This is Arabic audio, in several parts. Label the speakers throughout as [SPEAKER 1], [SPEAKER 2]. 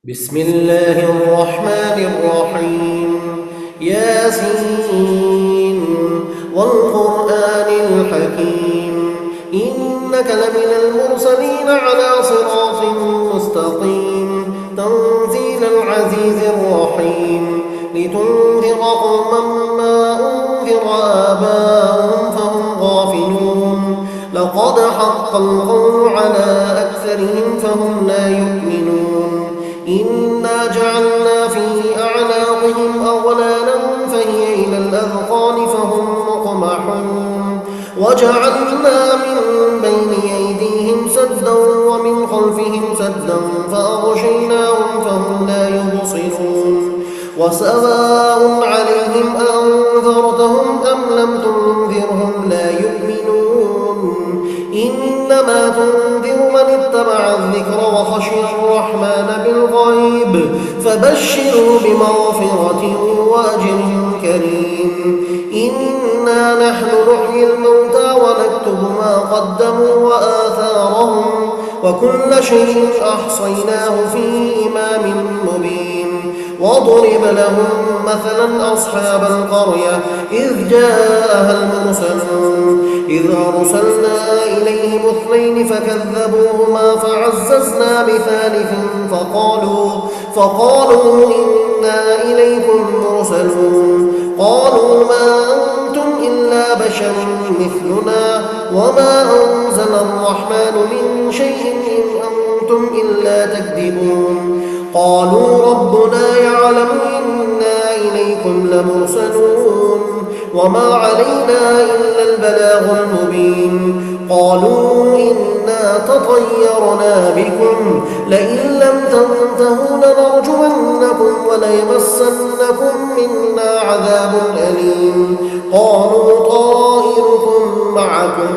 [SPEAKER 1] بسم الله الرحمن الرحيم ياسين والقرآن الحكيم إنك لمن المرسلين على صراط مستقيم تنزيل العزيز الرحيم لتنذر قوما ما أنذر آباؤهم فهم غافلون لقد حق القول على أكثرهم فهم لا يؤمنون إنا جعلنا في أعناقهم أغلالا فهي إلى الأذقان فهم مقمحون وجعلنا من بين أيديهم سدا ومن خلفهم سدا فأغشيناهم فهم لا يبصرون وسواء عليهم أنذرتهم أم لم تنذرهم لا يؤمنون إنما تنذر من اتبع الذكر وخشي الرحمن بالغيب فبشره بمغفرة وأجر كريم إنا نحن نحيي الموتى ونكتب ما قدموا وآثارهم وكل شيء أحصيناه في إمام مبين واضرب لهم مثلا أصحاب القرية إذ جاءها المرسلون إذ أرسلنا إليهم اثنين فكذبوهما فعززنا بثالث فقالوا إنا إليكم مرسلون قالوا ما أنتم إلا بشر مثلنا وما أنزل الرحمن من شيء إن أنتم إلا تكذبون قالوا ربنا يعلم إنا إليكم لمرسلون وما علينا إلا البلاغ المبين قالوا إنا تطيرنا بكم لئن لم تنتهوا لنرجمنكم وليمسنكم منا عذاب أليم قالوا طائركم معكم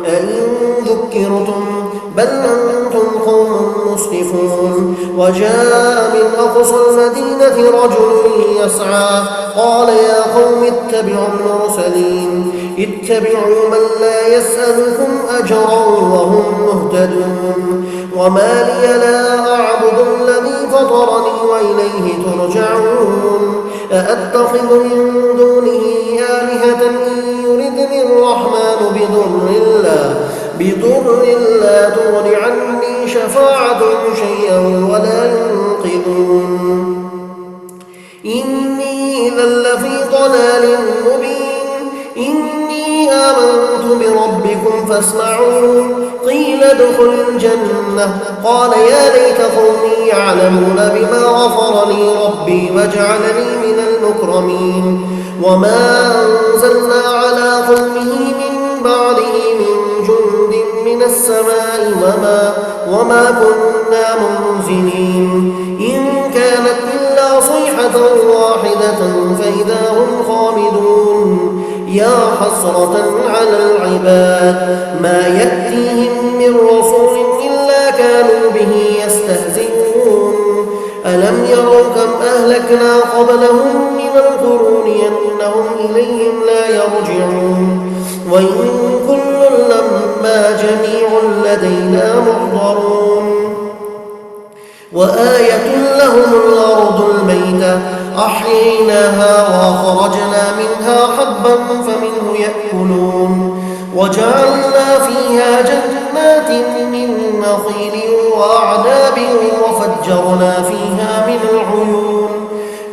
[SPEAKER 1] أئن ذكرتم بل أنتم قوم مسرفون وجاء من أقصى المدينة رجل يسعى قال يا قوم اتبعوا المرسلين اتبعوا من لا يسألكم أجرا وهم مهتدون وما لي لا أعبد الذي فطرني وإليه ترجعون أأتخذ من دونه آلهة إن يردني الرحمن بضر لا تغن عني شفاعتهم شيئا ولا ينقذون إني إذا لفي ضلال مبين إني آمنت بربكم فاسمعون قيل ادخل الجنة قال يا ليت قومي يعلمون بما غفر لي ربي وجعلني من المكرمين وما أنزلنا على قومه من بعده من جند من السماء وما كنا منزلين إن كانت إلا صيحة واحدة فإذا هم خامدون يا حسرة على العباد ما يأتيهم من رسول إلا كانوا به يستهزئون ألم يروا كم أهلكنا قبلهم من القرون أنهم إليهم لا يرجعون وإن كل لما جميع لدينا محضرون وآية لهم الأرض الميتة أحييناها وأخرجنا منها حبا فمنه يأكلون وجعلنا فيها جنات من نخيل وأعناب وفجرنا فيها من العيون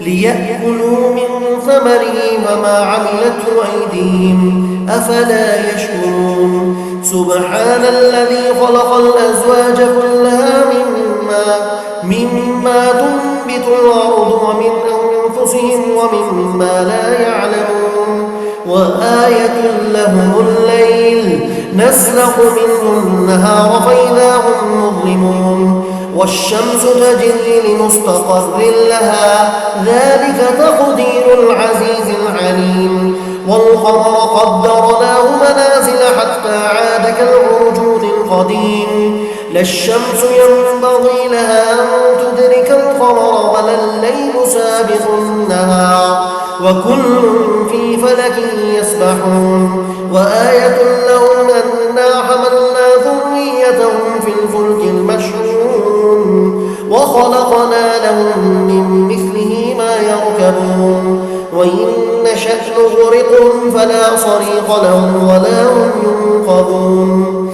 [SPEAKER 1] ليأكلوا من ثمره وما عملته أيديهم أفلا يشكرون سبحان الذي خلق الأزواج كلها مما تنبت الأرض ومن أنفسهم ومما لا يعلمون وآية لهم الليل نسلخ منه النهار فإذا هم مظلمون والشمس تجري لمستقر لها ذلك تقدير العزيز العليم والقمر قدرناه منازل حتى عاد كالعرجون القديم لا الشمس ينبغي لها أن تدرك القمر ولا الليل سابق النهار وكل في فلك يسبحون وآية لهم أنا حملنا ذريتهم في الفلك المشحون وخلقنا لهم من مثله ما يركبون وإن نشأ نغرقهم فلا صريخ لهم ولا هم ينقذون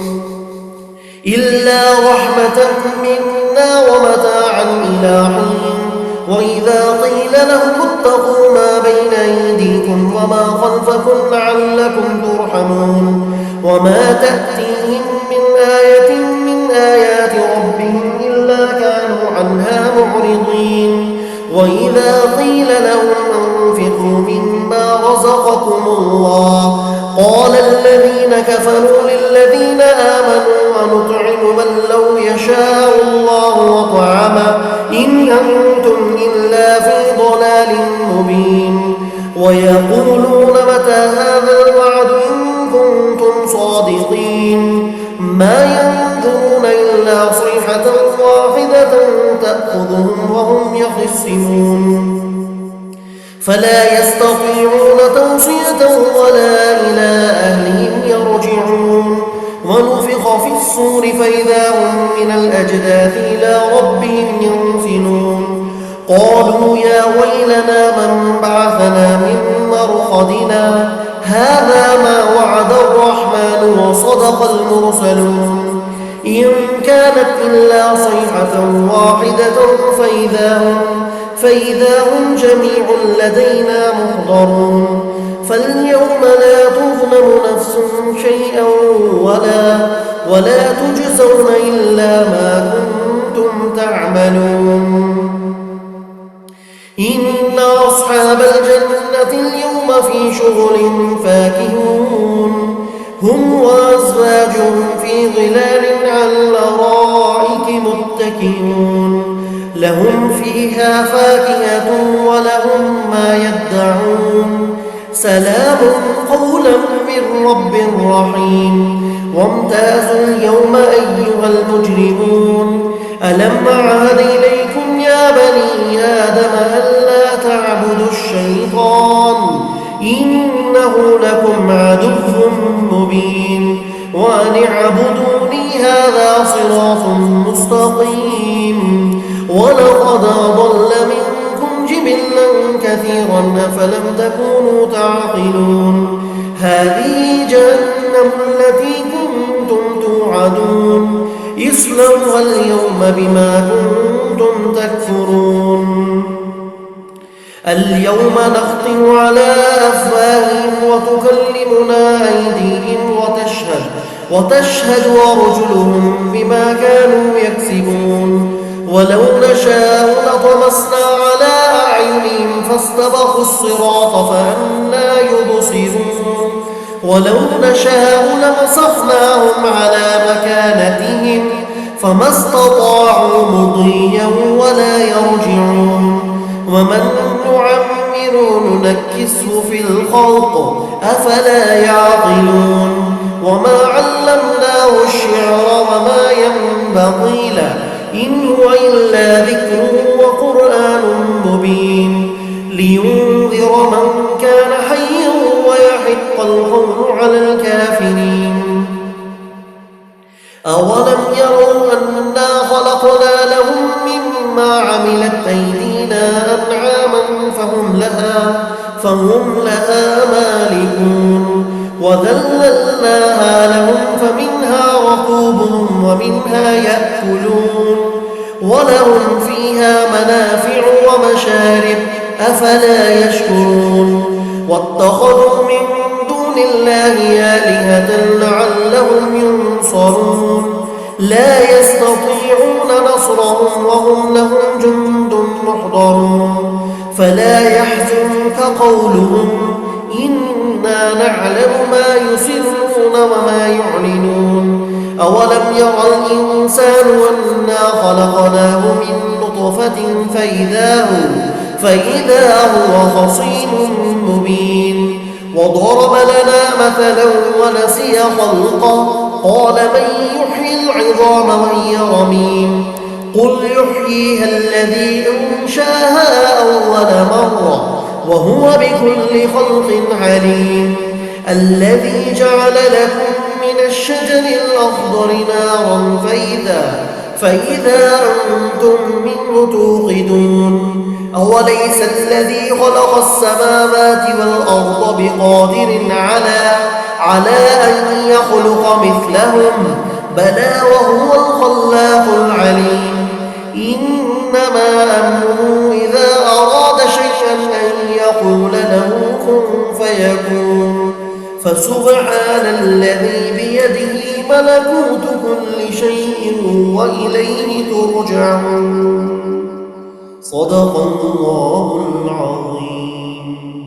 [SPEAKER 1] إلا رحمة منا ومتاعا إلى حين وإذا قيل لهم اتقوا ما بين أيديكم وما خلفكم لعلكم ترحمون وما تأتيهم من آية من آيات ربهم إلا كانوا عنها معرضين وإذا قيل لهم أنفقوا مما رزقكم الله قال الذين كفروا للذين آمنوا ونطعم من لو يشاء الله وطعمه إن أنتم إلا في ضلال مبين ويقولون متى هذا الوعد إن كنتم صادقين ما ينظرون إلا صيحة واحدة تأخذهم وهم يخصمون فلا يستطيعون توصية ولا إلى أهلهم يرجعون ونفخ في الصور فإذا هم من الأجداث إلى ربهم ينسلون قالوا يا ويلنا من بعثنا من مرقدنا هذا ما وعد الرحمن وصدق المرسلون إن كانت إلا صيحة واحدة فإذا هم جميع لدينا محضرون فاليوم لا تظلم نفس شيئا ولا تجزون إلا ما كنتم تعملون إن أصحاب الجنة اليوم في شغل فاكهون هم وأزواجهم في ظلال على الأرائك متكئون لهم فيها فاكهة ولهم ما يدعون سلام قولا من رب رحيم وامتازوا اليوم أيها المجرمون ألم أعهد إليكم يا بني آدم ألا تعبدوا الشيطان إنه لكم عدو مبين وأن اعبدوني هذا صراط مستقيم ولقد أضل منكم جبلا كثيرا أفلم تكونوا تعقلون هذه جهنم التي كنتم توعدون اصلوها اليوم بما كنتم تكفرون اليوم نختم على أفواههم وتكلمنا أيديهم وتشهد أرجلهم بما كانوا يكسبون ولو نشاء لطمسنا على أعينهم فاستبقوا الصراط فأنى يبصرون ولو نشاء لمسخناهم على مكانتهم فما استطاعوا مضيا ولا يرجعون ومن نعمر ننكسه في الخلق أفلا يعقلون وما علمناه الشعر وما ينبغي له إن هو إلا ذكر وقرآن مبين لينذر من كان حيا ويحق القول على الكافرين أولم يروا أنا خلقنا لهم مما عملت أيدينا أنعاما فهم لها مالكون وذللناها لهم فمنها ركوبهم ومنها يأكلون ولهم فيها منافع ومشارب أفلا يشكرون واتخذوا من دون الله آلهة لعلهم ينصرون لا يستطيعون نصرهم وهم لهم جند محضرون فلا يحزنك قولهم إنا نعلم ما يسرون وما يعلنون أولم يرى الإنسان أنا خلقناه من نطفة فإذا هو خصيم مبين وضرب لنا مثلا ونسي خلقه قال من يحيي العظام وهي رميم قل يحييها الذي أنشاها أول مرة وهو بكل خلق عليم الذي جعل لكم من الشجر الأخضر نارا فإذا أنتم منه توقدون أوليس الذي خلق السماوات والأرض بقادر على أن يخلق مثلهم بلى وهو الخلاق العليم إنما أمره إذا أراد شيئا أن يقول له كن فيكون فسبحان الذي بيده ملكوت كل شيء وإليه ترجعون صدق الله العظيم.